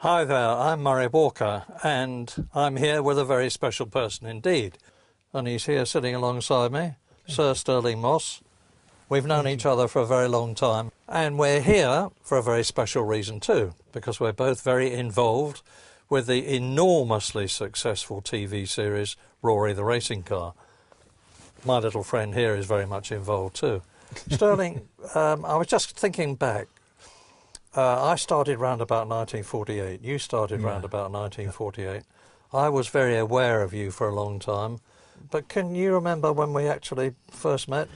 Hi there, I'm Murray Walker, and I'm here with a very special person indeed. And he's here sitting alongside me, Sir Stirling Moss. We've known each other for a very long time, and we're here for a very special reason too, because we're both very involved with the enormously successful TV series Roary the Racing Car. My little friend here is very much involved too. Stirling, I was just thinking back. I started round about 1948. You started round about 1948. I was very aware of you for a long time. But can you remember when we actually first met?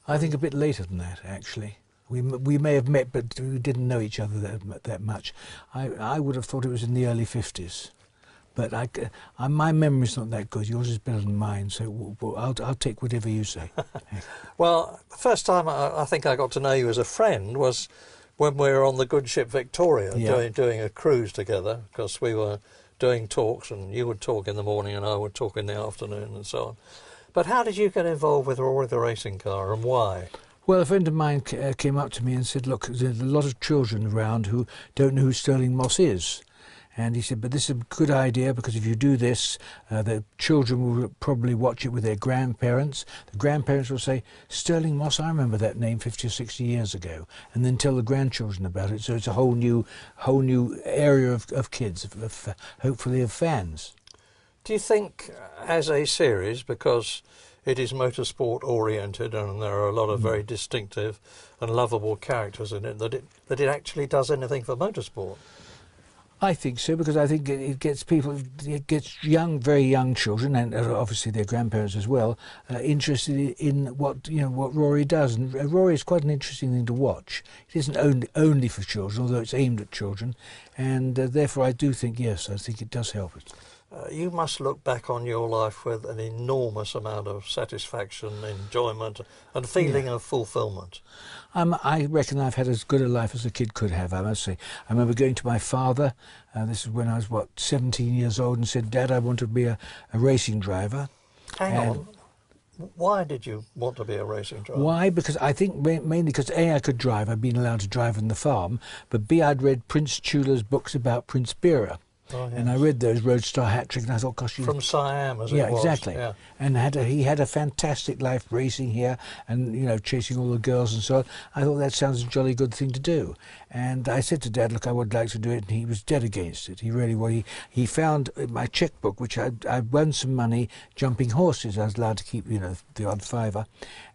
I think a bit later than that, actually. We may have met, but we didn't know each other that much. I would have thought it was in the early 50s. But my memory's not that good. Yours is better than mine, so I'll take whatever you say. Well, the first time I think I got to know you as a friend was when we were on the good ship Victoria, doing a cruise together, because we were doing talks, and you would talk in the morning and I would talk in the afternoon and so on. But how did you get involved with Roary the Racing Car, and why? Well, a friend of mine came up to me and said, look, there's a lot of children around who don't know who Stirling Moss is. And he said, but this is a good idea, because if you do this, the children will probably watch it with their grandparents. The grandparents will say, Stirling Moss, I remember that name 50 or 60 years ago, and then tell the grandchildren about it. So it's a whole new area of kids, hopefully of fans. Do you think, as a series, because it is motorsport oriented and there are a lot of very distinctive and lovable characters in it, that it actually does anything for motorsport? I think so, because I think it gets people, it gets very young children, and obviously their grandparents as well, interested in what Roary does. And Roary is quite an interesting thing to watch. It isn't only for children, although it's aimed at children, and therefore I do think, yes, I think it does help it. You must look back on your life with an enormous amount of satisfaction, enjoyment and feeling of fulfilment. I reckon I've had as good a life as a kid could have, I must say. I remember going to my father, this is when I was, 17 years old, and said, Dad, I want to be a racing driver. Hang on. Why did you want to be a racing driver? Why? Because I think mainly because A, I could drive. I'd been allowed to drive on the farm. But B, I'd read Prince Tula's books about Prince Bira. Oh, yes. And I read those Roadstar Hat Trick, and I thought, gosh... From Siam, as it was. Yeah, exactly. Yeah. And he had a fantastic life racing here and, chasing all the girls and so on. I thought that sounds a jolly good thing to do. And I said to Dad, look, I would like to do it, and he was dead against it. He really was. He found my checkbook, which I'd won some money jumping horses. I was allowed to keep, the odd fiver.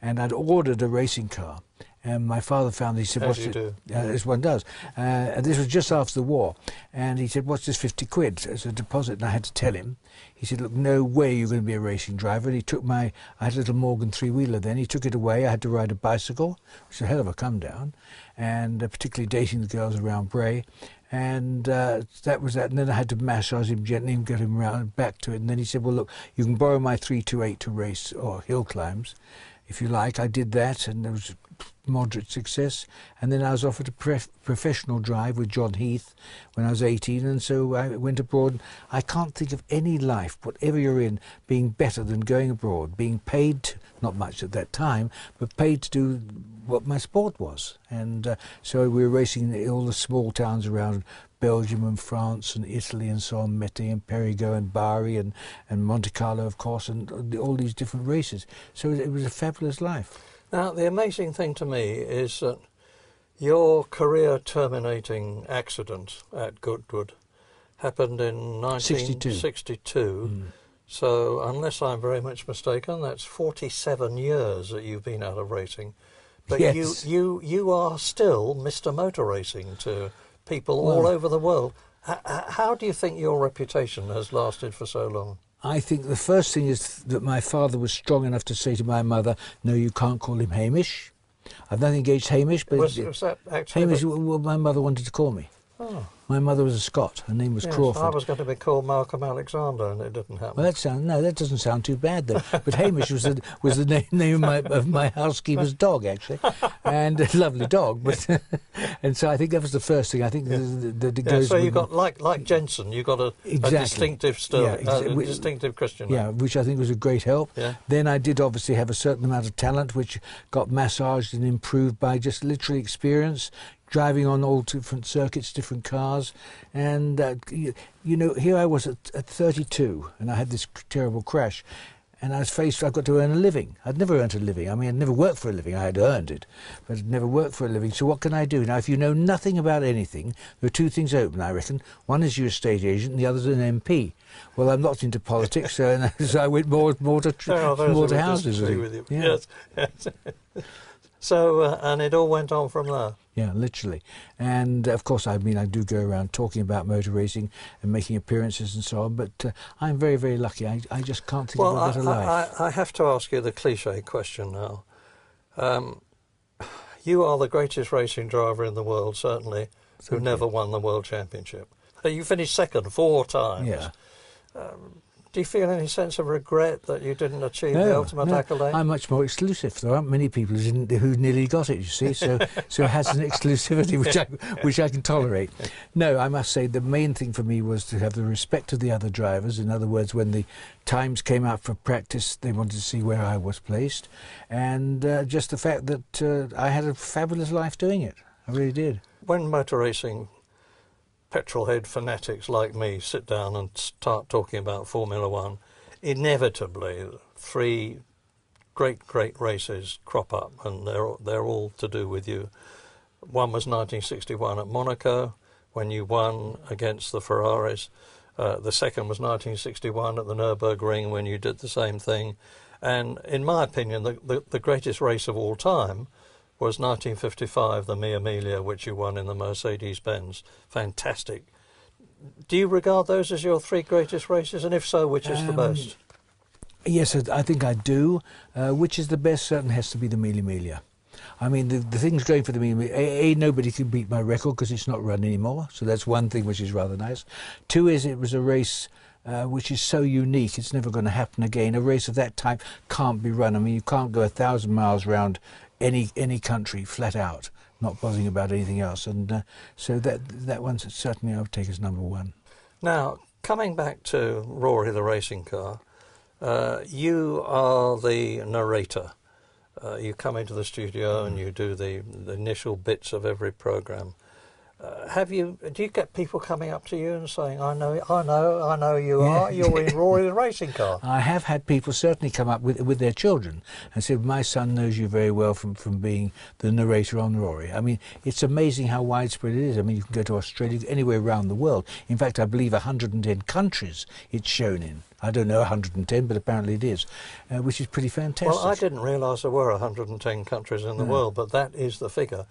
And I'd ordered a racing car. And my father found, he said, as you do. As one does. And this was just after the war. And he said, what's this 50 quid as a deposit? And I had to tell him. He said, look, no way you're going to be a racing driver. And he took I had a little Morgan three-wheeler then. He took it away. I had to ride a bicycle, which was a hell of a come down. And particularly dating the girls around Bray. And that was that. And then I had to massage him gently and get him round back to it. And then he said, well, look, you can borrow my 328 to race or hill climbs, if you like. I did that, and there was moderate success, and then I was offered a professional drive with John Heath when I was 18, and so I went abroad. I can't think of any life, whatever you're in, being better than going abroad, being paid, not much at that time, but paid to do what my sport was. And so we were racing in all the small towns around Belgium and France and Italy and so on, Mette and Périgueux and Bari and Monte Carlo, of course, and all these different races. So it was a fabulous life. Now, the amazing thing to me is that your career-terminating accident at Goodwood happened in 1962. So, unless I'm very much mistaken, that's 47 years that you've been out of racing. But yes. you are still Mr. Motor Racing to people all over the world. How do you think your reputation has lasted for so long? I think the first thing is that my father was strong enough to say to my mother, no, you can't call him Hamish. I've nothing against Hamish, but was that actually Hamish, what my mother wanted to call me. Oh. My mother was a Scot. Her name was Crawford. I was going to be called Malcolm Alexander, and it didn't happen. Well, that doesn't sound too bad, though. But Hamish was the name of my housekeeper's dog, actually, and a lovely dog. But and so I think that was the first thing. I think that goes. So you got like Jensen, you got a distinctive distinctive Christian name. Yeah, which I think was a great help. Yeah. Then I did obviously have a certain amount of talent, which got massaged and improved by just literally experience, driving on all different circuits, different cars, and you know, here I was at 32, and I had this terrible crash, and I was faced. I've got to earn a living. I'd never earned a living. I mean, I'd never worked for a living. I had earned it, but I'd never worked for a living. So what can I do now? If you know nothing about anything, there are two things open, I reckon. One is your estate agent, and the other is an MP. Well, I'm not into politics, so I went more to houses. With you. Yeah. Yes. So, and it all went on from there. Yeah, literally. And of course, I mean, I do go around talking about motor racing and making appearances and so on, but I'm very, very lucky. I just can't think of a better life. I have to ask you the cliche question now. You are the greatest racing driver in the world, certainly, who never won the World Championship. You finished second 4 times. Yeah. Do you feel any sense of regret that you didn't achieve the ultimate accolade? I'm much more exclusive. There aren't many people who nearly got it, you see, so it has an exclusivity which I can tolerate. No, I must say the main thing for me was to have the respect of the other drivers. In other words, when the times came out for practice, they wanted to see where I was placed, and just the fact that I had a fabulous life doing it. I really did. When motor racing petrolhead fanatics like me sit down and start talking about Formula One, inevitably 3 great races crop up, and they're all to do with you. One was 1961 at Monaco, when you won against the Ferraris. The second was 1961 at the Nürburgring, when you did the same thing. And in my opinion, the greatest race of all time was 1955, the Mia Emilia, which you won in the Mercedes-Benz. Fantastic. Do you regard those as your 3 greatest races? And if so, which is the best? Yes, I think I do. Which is the best certainly has to be the Mia Emilia. I mean, the things going for the Mia Emilia, nobody can beat my record because it's not run anymore. So that's one thing which is rather nice. 2 is it was a race which is so unique, it's never going to happen again. A race of that type can't be run. I mean, you can't go 1,000 miles round any country flat out, not bothering about anything else, and so that one certainly I would take as number 1. Now, coming back to Roary the Racing Car, you are the narrator. You come into the studio and you do the initial bits of every program. Do you get people coming up to you and saying, I know you are, you're in Roary the Racing Car? I have had people certainly come up with their children and said, my son knows you very well from being the narrator on Roary. I mean, it's amazing how widespread it is. I mean, you can go to Australia, anywhere around the world. In fact, I believe 110 countries it's shown in. I don't know 110, but apparently it is, which is pretty fantastic. Well, I didn't realise there were 110 countries in the world, but that is the figure.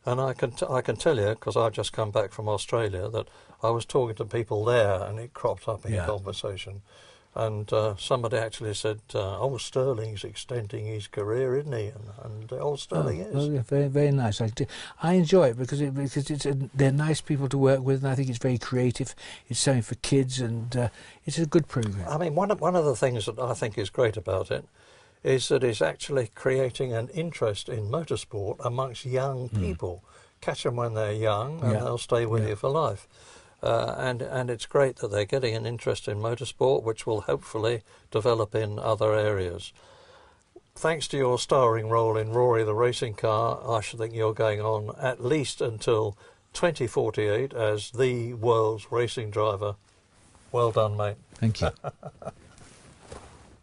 And I can tell you, because I've just come back from Australia, that I was talking to people there and it cropped up in conversation. And somebody actually said, old Stirling's extending his career, isn't he? And old Stirling is. Well, yeah, very, very nice. I enjoy it because they're nice people to work with, and I think it's very creative. It's something for kids, and it's a good programme. I mean, one of the things that I think is great about it is that it's actually creating an interest in motorsport amongst young people. Catch them when they're young, and they'll stay with you for life. And it's great that they're getting an interest in motorsport, which will hopefully develop in other areas. Thanks to your starring role in Roary the Racing Car, I should think you're going on at least until 2048 as the world's racing driver. Well done, mate. Thank you.